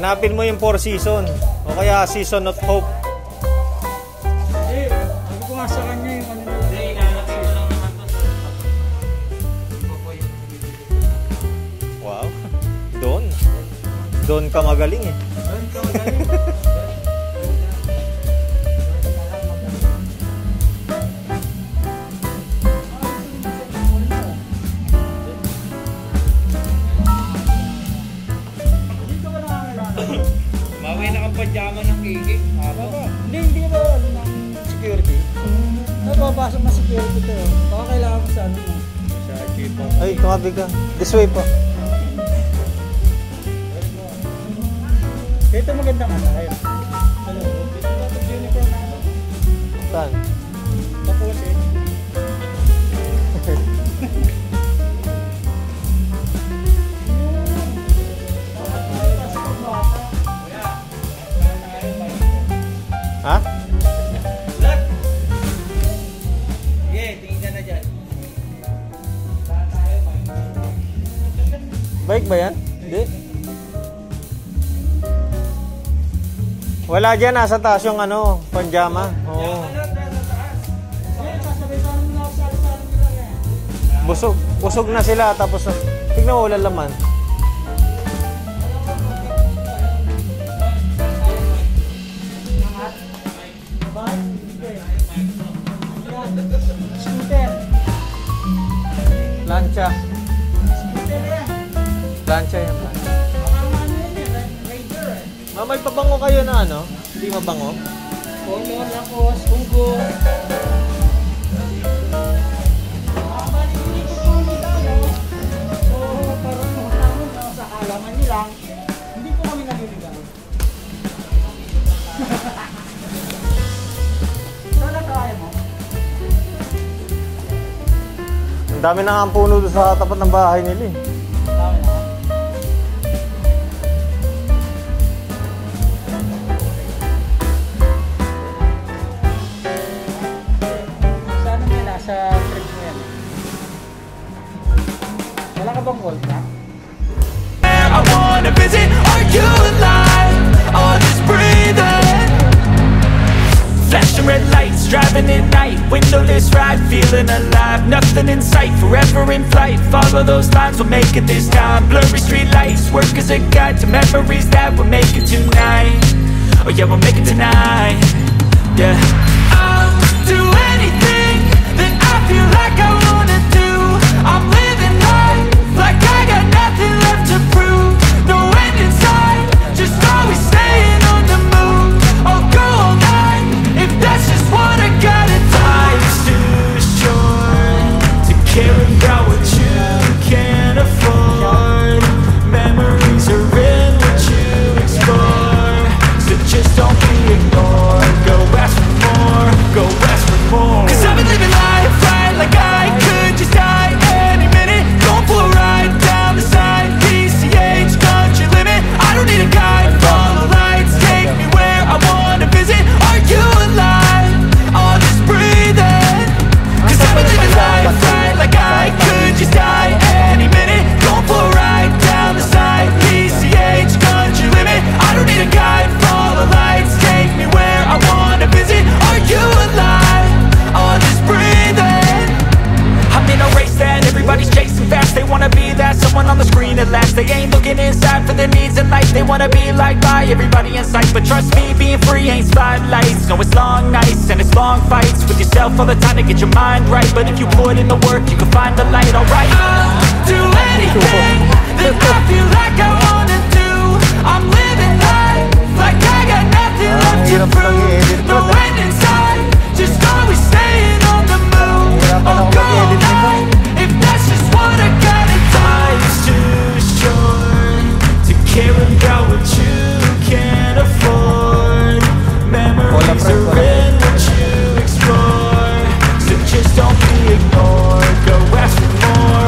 Hanapin mo yung Four Seasons o kaya Season of Hope. Eh, sabi ko nga sa kanya yung ano nila. Hindi, ilalagay ko lang naman to sa Wow. Doon ka magaling eh. Doon ka magaling. Mawin nakapadyama ng kiki. Hindi ba ng security? Napapasok na security to. Baka kailangan mo sa ano mo. Sa jeep. Ay, tumabi ka. This way po. Dito maganda nga tayo. Ano? Dito dapat uniform na ano. Saan? Tapos eh. Ha? Look! Yeah, tingin ka na dyan. Bike ba yan? Hindi. Wala dyan, nasa taas yung ano, panjama. Oo. Busog na sila, tapos tignan mo, wala laman. Plancha. Plancha yan. May pabango kayo na ano? Hindi mabango? Polo, lakos, unggo. So, parang naman sa kalaman nila, hindi po kami naliligaw. Sana kaya mo? Ang dami na nga ang puno doon sa tapat ng bahay nila eh. Dami na. Sana may nasa trip mo yan. Wala ka bang gold na? I wanna visit, are you alive? Or just breathing? Flashing red lights, driving at night, windowless ride, feeling alive. Nothing in sight, forever in flight. Follow those lines, we'll make it this time. Blurry street lights, work as a guide to memories that we'll make it tonight. Oh yeah, we'll make it tonight. Yeah. I'll do anything that I feel like I wanna do. I'm living life like I got nothing left to prove. No end in sight, just always staying on the move. I'll go all night if that's just what I gotta do. Life's too short to care about what you can't afford. Memories are in what you explore, so just don't be ignored. Go ask for more, go ask for more. 'Cause I've been living life right like I could just die any minute. Going for a ride down the side, PCH country limit. I don't need a guide, follow lights, take me where I wanna visit. Are you alive? Or just breathing? 'Cause I've been living life right like I could just die any minute. Going for a ride down the side, PCH country limit. I don't need a guide, follow lights, take me where I wanna visit. Are you alive? Or just breathing? I'm in a race that everybody's chasing fast. They wanna be that someone on the screen at last. They ain't looking inside for their needs in life. They wanna be liked by everybody in sight. But trust me, being free ain't spotlights. No, it's long nights and it's long fights with yourself all the time to get your mind right. But if you put in the work, you can find the light, alright? I'll do anything that I feel like I want.